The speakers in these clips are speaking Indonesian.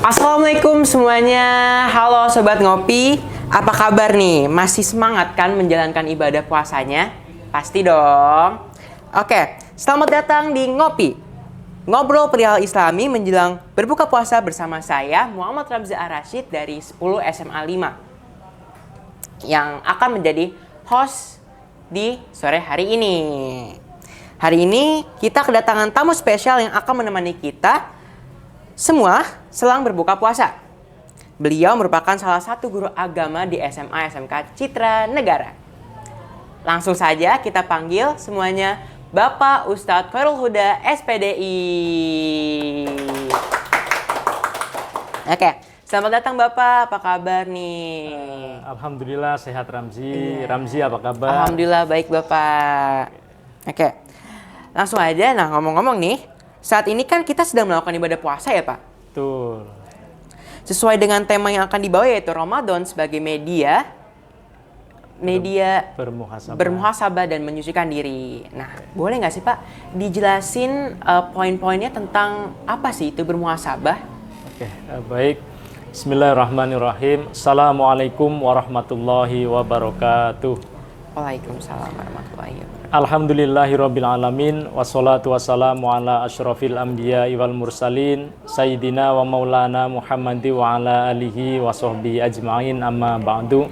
Assalamualaikum semuanya. Halo Sobat Ngopi. Apa kabar nih? Masih semangat kan menjalankan ibadah puasanya? Pasti dong. Oke, selamat datang di Ngopi. Ngobrol perihal Islami menjelang berbuka puasa bersama saya Muhammad Ramzi Ar-Rasyid dari 10 SMA 5 yang akan menjadi host di sore hari ini. Hari ini kita kedatangan tamu spesial yang akan menemani kita semua selang berbuka puasa. Beliau merupakan salah satu guru agama di SMA SMK Citra Negara. Langsung saja kita panggil semuanya Bapak Ustadz Khairul Huda SPDI. Oke, selamat datang Bapak. Apa kabar nih? Alhamdulillah sehat Ramzi. Ramzi apa kabar? Alhamdulillah baik Bapak. Oke, langsung aja. Nah ngomong-ngomong nih, saat ini kan kita sedang melakukan ibadah puasa ya Pak? Betul. Sesuai dengan tema yang akan dibawa yaitu Ramadan sebagai media bermuhasabah dan menyucikan diri. Nah, boleh nggak sih Pak dijelasin poin-poinnya tentang apa sih itu bermuhasabah? Oke, baik. Bismillahirrahmanirrahim. Assalamualaikum warahmatullahi wabarakatuh. Waalaikumsalam warahmatullahi wabarakatuh. Alhamdulillahirabbil alamin wassalatu wassalamu ala asyrafil anbiya'i wal mursalin sayyidina wa maulana Muhammadi wa ala alihi wa sahbihi ajma'in amma ba'du.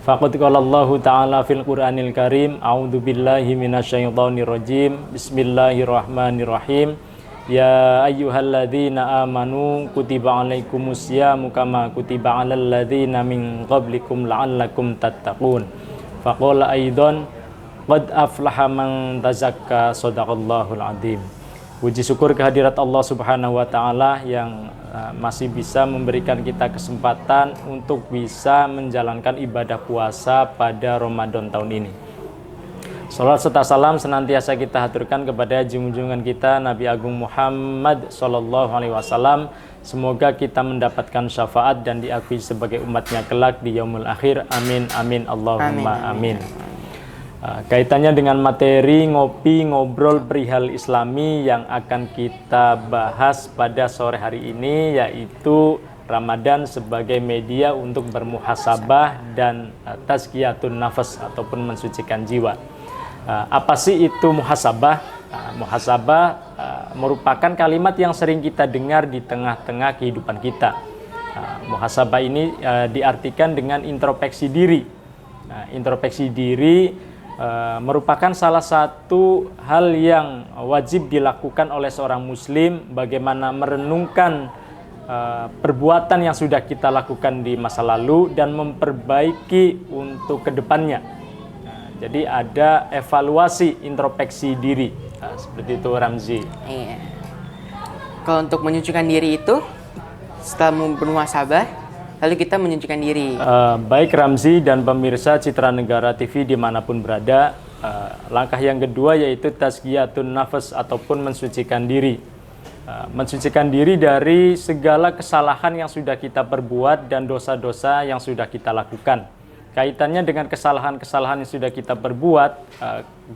Faqad qala Allah ta'ala fil Qur'anil Karim a'udzu billahi minasyaitonir rajim. Bismillahirrahmanirrahim. Ya ayyuhalladzina amanu kutiba alaikumusyamu kama kutiba alal ladzina min qablikum la'allakum tattaqun. Faqala aidan qad aflaha man tazakka, shadaqallahul adzim. Puji syukur kehadirat Allah Subhanahu wa taala yang masih bisa memberikan kita kesempatan untuk bisa menjalankan ibadah puasa pada Ramadan tahun ini. Salat serta salam senantiasa kita haturkan kepada junjungan kita Nabi Agung Muhammad sallallahu alaihi wasallam. Semoga kita mendapatkan syafaat dan diakui sebagai umatnya kelak di yaumul akhir. Amin amin Allahumma amin. Kaitannya dengan materi ngopi ngobrol perihal Islami yang akan kita bahas pada sore hari ini, yaitu Ramadan sebagai media untuk bermuhasabah dan tazkiyatun nafas ataupun mensucikan jiwa. Apa sih itu muhasabah? Muhasabah merupakan kalimat yang sering kita dengar di tengah-tengah kehidupan kita. Muhasabah ini diartikan dengan introspeksi diri. Introspeksi diri merupakan salah satu hal yang wajib dilakukan oleh seorang muslim, bagaimana merenungkan perbuatan yang sudah kita lakukan di masa lalu dan memperbaiki untuk kedepannya. Jadi ada evaluasi introspeksi diri. Seperti itu Ramzi. Iya. Kalau untuk menyucikan diri itu setelah bermuhasabah, lalu kita menyucikan diri. Baik Ramzi dan pemirsa Citra Negara TV dimanapun berada, langkah yang kedua yaitu tazkiyatun nafas ataupun mensucikan diri. Mensucikan diri dari segala kesalahan yang sudah kita perbuat dan dosa-dosa yang sudah kita lakukan. Kaitannya dengan kesalahan-kesalahan yang sudah kita perbuat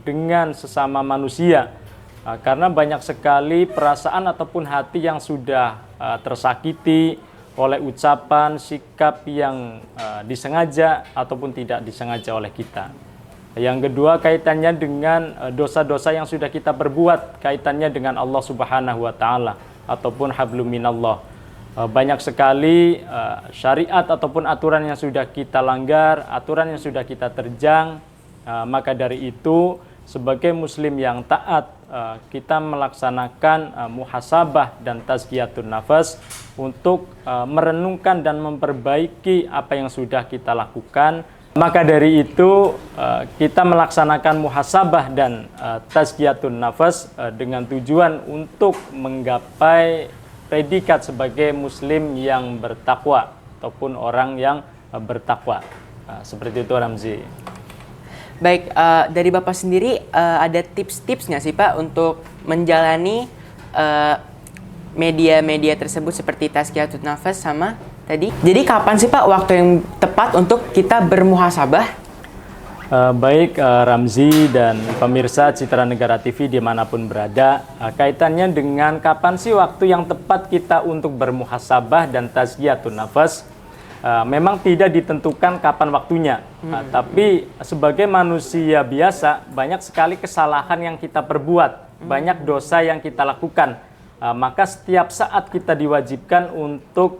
dengan sesama manusia. Karena banyak sekali perasaan ataupun hati yang sudah tersakiti oleh ucapan, sikap yang disengaja ataupun tidak disengaja oleh kita. Yang kedua kaitannya dengan dosa-dosa yang sudah kita perbuat, kaitannya dengan Allah Subhanahu wa taala ataupun hablum minallah. Banyak sekali syariat ataupun aturan yang sudah kita langgar, aturan yang sudah kita terjang. Maka dari itu sebagai muslim yang taat, kita melaksanakan muhasabah dan tazkiyatun nafas untuk merenungkan dan memperbaiki apa yang sudah kita lakukan. Maka dari itu kita melaksanakan muhasabah dan tazkiyatun nafas dengan tujuan untuk menggapai predikat sebagai muslim yang bertakwa ataupun orang yang bertakwa. Seperti itu Ramzi. Baik, dari Bapak sendiri ada tips-tips nggak sih Pak untuk menjalani media-media tersebut seperti tazkiyatun nafas sama tadi? Jadi kapan sih Pak waktu yang tepat untuk kita bermuhasabah? Baik Ramzi dan pemirsa Citra Negara TV dimanapun berada, kaitannya dengan kapan sih waktu yang tepat kita untuk bermuhasabah dan tazkiyatun nafas, memang tidak ditentukan kapan waktunya, tapi sebagai manusia biasa banyak sekali kesalahan yang kita perbuat, banyak dosa yang kita lakukan, maka setiap saat kita diwajibkan untuk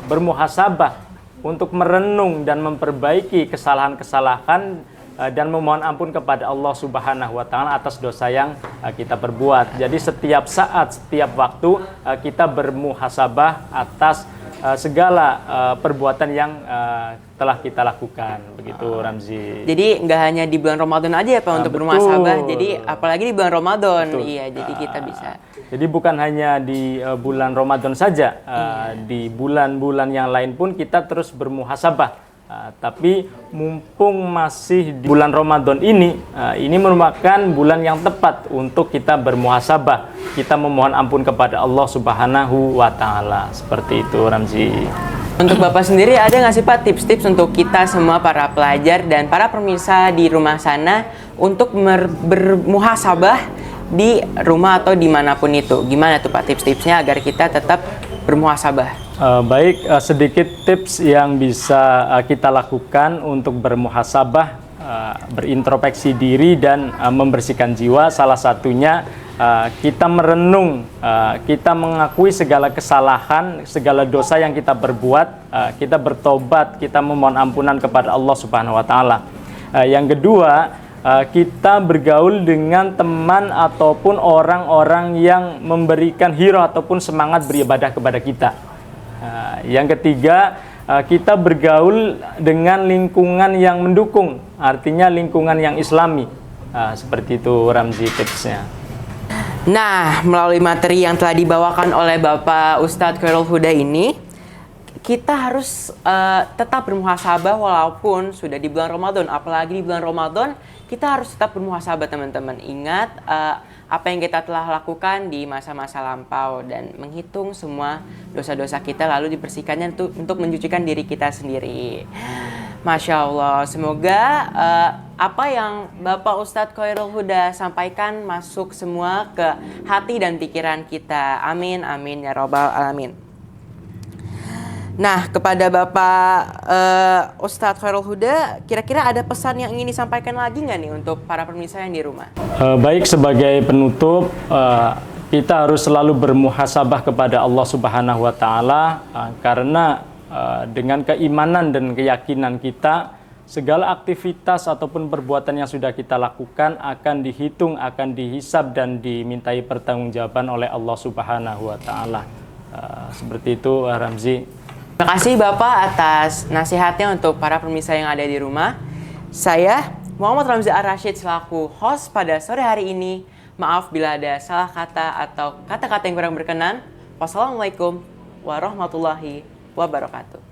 bermuhasabah, untuk merenung dan memperbaiki kesalahan-kesalahan dan memohon ampun kepada Allah Subhanahu wa taala atas dosa yang kita perbuat. Jadi setiap saat, setiap waktu kita bermuhasabah atas segala perbuatan yang telah kita lakukan. Begitu Ramzi. Jadi nggak hanya di bulan Ramadan aja ya Pak untuk bermuhasabah. Jadi apalagi di bulan Ramadan. Betul. Iya, jadi kita bisa. Jadi bukan hanya di bulan Ramadan saja, di bulan-bulan yang lain pun kita terus bermuhasabah. Tapi mumpung masih di bulan Ramadan ini merupakan bulan yang tepat untuk kita bermuhasabah. Kita memohon ampun kepada Allah Subhanahu wa taala. Seperti itu Ramzi. Untuk Bapak sendiri ada nggak sih Pak tips-tips untuk kita semua para pelajar dan para pemirsa di rumah sana untuk bermuhasabah di rumah atau dimanapun itu? Gimana tuh Pak tips-tipsnya agar kita tetap bermuhasabah? Baik, sedikit tips yang bisa kita lakukan untuk bermuhasabah, berintrospeksi diri dan membersihkan jiwa. Salah satunya kita merenung, kita mengakui segala kesalahan, segala dosa yang kita perbuat, kita bertobat, kita memohon ampunan kepada Allah Subhanahu wa taala. Yang kedua, kita bergaul dengan teman ataupun orang-orang yang memberikan hiro ataupun semangat beribadah kepada kita. Yang ketiga, kita bergaul dengan lingkungan yang mendukung, artinya lingkungan yang islami. Seperti itu Ramzi tipsnya. Nah, melalui materi yang telah dibawakan oleh Bapak Ustadz Khairul Huda ini, kita harus tetap bermuhasabah walaupun sudah di bulan Ramadan. Apalagi di bulan Ramadan, kita harus tetap bermuhasabah teman-teman. Ingat apa yang kita telah lakukan di masa-masa lampau dan menghitung semua dosa-dosa kita lalu dibersihkannya untuk mencucikan diri kita sendiri. Masya Allah, semoga apa yang Bapak Ustadz Khairul Huda sampaikan masuk semua ke hati dan pikiran kita. Amin, amin ya robbal alamin. Nah, kepada Bapak Ustadz Khairul Huda, kira-kira ada pesan yang ingin disampaikan lagi nggak nih untuk para pemirsa yang di rumah? Baik, sebagai penutup, kita harus selalu bermuhasabah kepada Allah Subhanahu wa taala, karena dengan keimanan dan keyakinan kita, segala aktivitas ataupun perbuatan yang sudah kita lakukan akan dihitung, akan dihisab dan dimintai pertanggungjawaban oleh Allah Subhanahu wa taala. Seperti itu Ramzi. Terima kasih Bapak atas nasihatnya untuk para pemirsa yang ada di rumah. Saya Muhammad Ramzi Ar-Rasyid selaku host pada sore hari ini. Maaf bila ada salah kata atau kata-kata yang kurang berkenan. Wassalamualaikum warahmatullahi wabarakatuh.